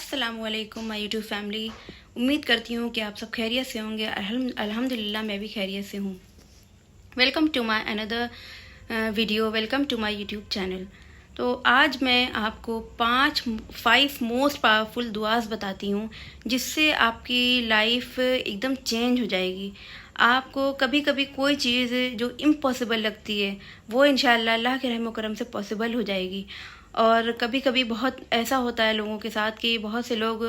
अस्सलाम वालेकुम my YouTube family. उम्मीद करती हूँ कि आप सब खैरियत से होंगे। अल्हम्दुलिल्लाह मैं भी खैरियत से हूँ। Welcome to my another video, welcome to my YouTube channel. तो आज मैं आपको 5 मोस्ट पावरफुल दुआस बताती हूँ जिससे आपकी लाइफ एकदम चेंज हो जाएगी। आपको कभी कभी कोई चीज़ जो इम्पॉसिबल लगती है वो इंशाअल्लाह अल्लाह के रहम करम से पॉसिबल हो जाएगी। और कभी कभी बहुत ऐसा होता है लोगों के साथ कि बहुत से लोग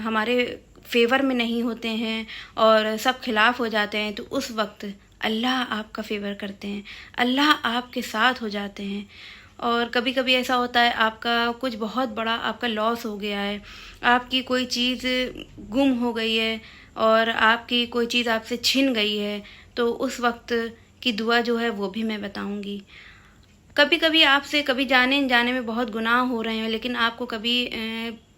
हमारे फेवर में नहीं होते हैं और सब खिलाफ हो जाते हैं, तो उस वक्त अल्लाह आपका फेवर करते हैं, अल्लाह आपके साथ हो जाते हैं। और कभी कभी ऐसा होता है आपका कुछ बहुत बड़ा आपका लॉस हो गया है, आपकी कोई चीज़ गुम हो गई है और आपकी कोई चीज़ आपसे छिन गई है, तो उस वक्त की दुआ जो है वो भी मैं बताऊंगी। कभी कभी आपसे कभी जाने अनजाने में बहुत गुनाह हो रहे हैं, लेकिन आपको कभी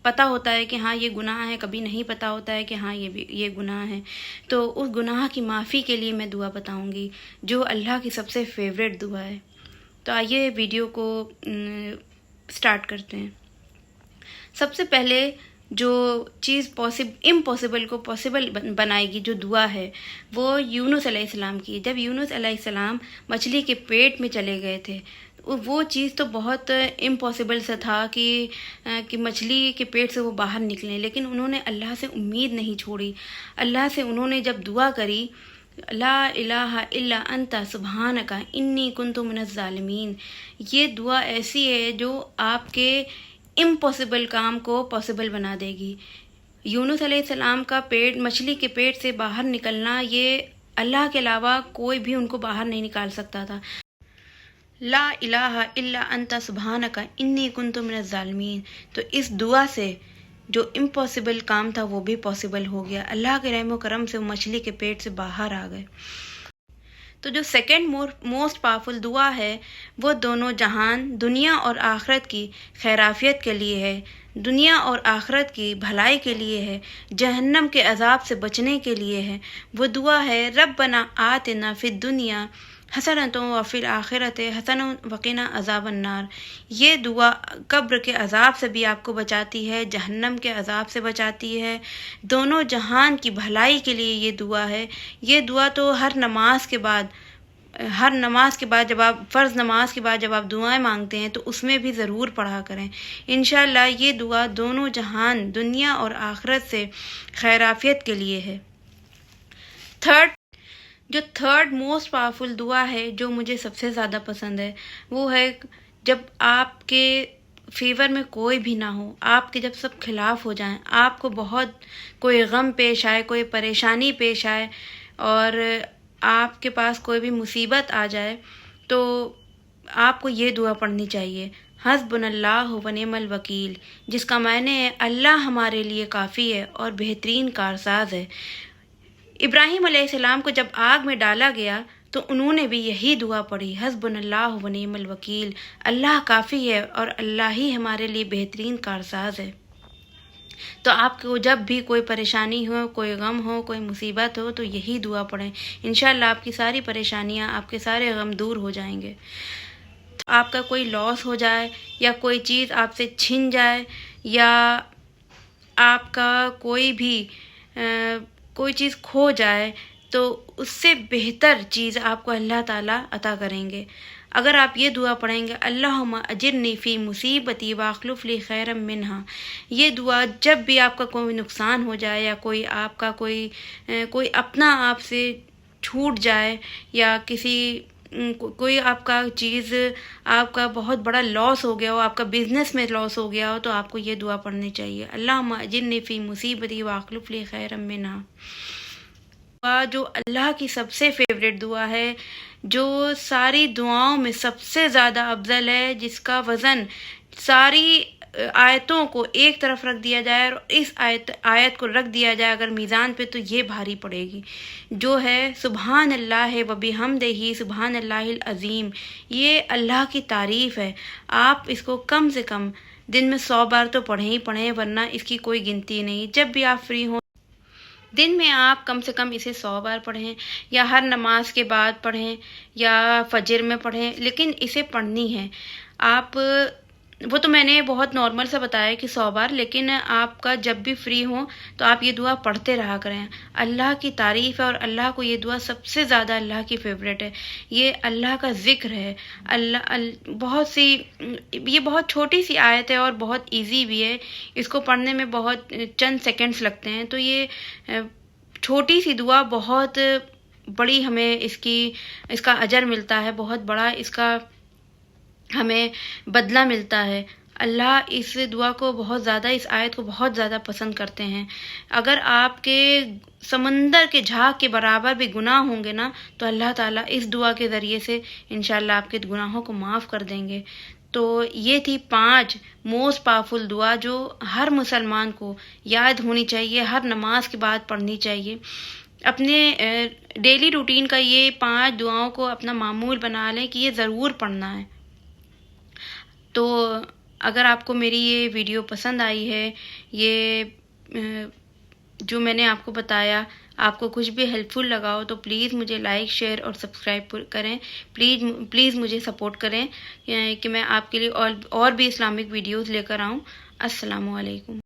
पता होता है कि हाँ ये गुनाह है, कभी नहीं पता होता है कि हाँ ये गुनाह है। तो उस गुनाह की माफ़ी के लिए मैं दुआ बताऊंगी जो अल्लाह की सबसे फेवरेट दुआ है। तो आइए वीडियो को स्टार्ट करते हैं। सबसे पहले जो चीज़ इम्पॉसिबल को पॉसिबल बनाएगी जो दुआ है वो यूनुस अलैहिस्सलाम की। जब यूनुस अलैहिस्सलाम मछली के पेट में चले गए थे, वो चीज़ तो बहुत इम्पॉसिबल सा था कि मछली के पेट से वो बाहर निकलें, लेकिन उन्होंने अल्लाह से उम्मीद नहीं छोड़ी। अल्लाह से उन्होंने जब दुआ करी, ला इलाहा इल्ला अंता सुब्हानका इन्नी कुन्तु मिनज़ ज़ालिमीन, ये दुआ ऐसी है जो आपके इम्पॉसिबल काम को पॉसिबल बना देगी। यूनुस अलैहिस्सलाम का मछली के पेट से बाहर निकलना, ये अल्लाह के अलावा कोई भी उनको बाहर नहीं निकाल सकता था। ला इलाहा इल्ला अंता सुब्हानका इन्नी कुन्तु मिनज़ ज़ालिमीन। तो इस दुआ से जो इम्पॉसिबल काम था वो भी पॉसिबल हो गया। अल्लाह के रहम करम से वो मछली के पेट से बाहर आ गए। तो जो सेकंड मोस्ट पावरफुल दुआ है वो दोनों जहान दुनिया और आखिरत की खैराफियत के लिए है, दुनिया और आखिरत की भलाई के लिए है, जहन्नम के अजाब से बचने के लिए है। वो दुआ है रब्बना आतिना फिद दुनिया हसनतुन व फिल आखिरत हसनतुन वक़िना अज़ाबन नार। ये दुआ कब्र के अज़ाब से भी आपको बचाती है, जहन्नम के अज़ाब से बचाती है, दोनों जहान की भलाई के लिए ये दुआ है। ये दुआ तो हर नमाज के बाद जब आप फ़र्ज़ नमाज के बाद जब आप दुआएं मांगते हैं तो उसमें भी ज़रूर पढ़ा करें। इंशाअल्लाह ये दुआ दोनों जहान दुनिया और आखिरत से खैराफियत के लिए है। थर्ड मोस्ट पावरफुल दुआ है जो मुझे सबसे ज़्यादा पसंद है वो है जब आपके फेवर में कोई भी ना हो, आपके जब सब खिलाफ हो जाएं, आपको बहुत कोई गम पेश आए, कोई परेशानी पेश आए और आपके पास कोई भी मुसीबत आ जाए, तो आपको ये दुआ पढ़नी चाहिए, हस्बुनल्लाहु व निअमल वकील, जिसका मायने है अल्लाह हमारे लिए काफ़ी है और बेहतरीन कारसाज है। इब्राहिम अलैहिस्सलाम को जब आग में डाला गया तो उन्होंने भी यही दुआ पढ़ी, हस्बुनल्लाहु व निअमल वकील, अल्लाह काफ़ी है और अल्लाह ही हमारे लिए बेहतरीन कारसाज है। तो आपको जब भी कोई परेशानी हो, कोई गम हो, कोई मुसीबत हो, तो यही दुआ पढ़ें। इंशाअल्लाह आपकी सारी परेशानियां, आपके सारे गम दूर हो जाएंगे। तो आपका कोई लॉस हो जाए या कोई चीज़ आपसे छिन जाए या आपका कोई चीज़ खो जाए, तो उससे बेहतर चीज़ आपको अल्लाह ताला अता करेंगे। अगर आप ये दुआ पढ़ेंगे, अल्लाहुम्मा अजिरनी फ़ी मुसीबती वाखलुफ़ ली खैरम मिन्हा, ये दुआ जब भी आपका कोई नुकसान हो जाए या कोई अपना आपसे छूट जाए या कोई आपका चीज़, आपका बहुत बड़ा लॉस हो गया हो, आपका बिज़नेस में लॉस हो गया हो, तो आपको ये दुआ पढ़नी चाहिए, अल्लाहुम्मा अजिरनी फ़ी मुसीबती वाखलुफ़ ली खैरम मिन्हा। जो अल्लाह की सबसे फेवरेट दुआ है, जो सारी दुआओं में सबसे ज़्यादा अफजल है, जिसका वज़न सारी आयतों को एक तरफ रख दिया जाए और इस आयत को रख दिया जाए अगर मीज़ान पे, तो ये भारी पड़ेगी, जो है सुबहान अल्लाह व बिहम्दिही सुबहान अल्लाहिल अज़ीम। ये अल्लाह की तारीफ़ है। आप इसको कम से कम दिन में 100 बार तो पढ़ें ही पढ़ें, वरना इसकी कोई गिनती नहीं। जब भी आप फ्री हों दिन में आप कम से कम इसे 100 बार पढ़ें या हर नमाज के बाद पढ़ें या फजर में पढ़ें, लेकिन इसे पढ़नी है। आप وہ تو میں نے بہت نارمل سا بتایا کہ 100 بار، لیکن آپ کا جب بھی فری ہو تو آپ یہ دعا پڑھتے رہا کریں. اللہ کی تعریف ہے اور اللہ کو یہ دعا سب سے زیادہ اللہ کی فیوریٹ ہے. یہ اللہ کا ذکر ہے. بہت سی، یہ بہت چھوٹی سی آیت ہے اور بہت ایزی بھی ہے. اس کو پڑھنے میں بہت چند سیکنڈز لگتے ہیں. تو یہ چھوٹی سی دعا بہت بڑی ہمیں اس کا اجر ملتا ہے، بہت بڑا اس کا ہمیں بدلہ ملتا ہے. اللہ اس دعا کو بہت زیادہ، اس آیت کو بہت زیادہ پسند کرتے ہیں. اگر آپ کے سمندر کے جھاگ کے برابر بھی گناہ ہوں گے نا، تو اللہ تعالیٰ اس دعا کے ذریعے سے انشاءاللہ آپ کے گناہوں کو معاف کر دیں گے. تو یہ تھی 5 موسٹ پاورفل دعا جو ہر مسلمان کو یاد ہونی چاہیے، ہر نماز کے بعد پڑھنی چاہیے. اپنے ڈیلی روٹین کا یہ 5 دعاؤں کو اپنا معمول بنا لیں کہ یہ ضرور پڑھنا ہے. تو اگر آپ کو میری یہ ویڈیو پسند آئی ہے، یہ جو میں نے آپ کو بتایا آپ کو کچھ بھی ہیلپ فل لگا ہو، تو پلیز مجھے لائک، شیئر اور سبسکرائب کریں. پلیز مجھے سپورٹ کریں کہ میں آپ کے لیے اور بھی اسلامک ویڈیوز لے کر آؤں. السلام علیکم.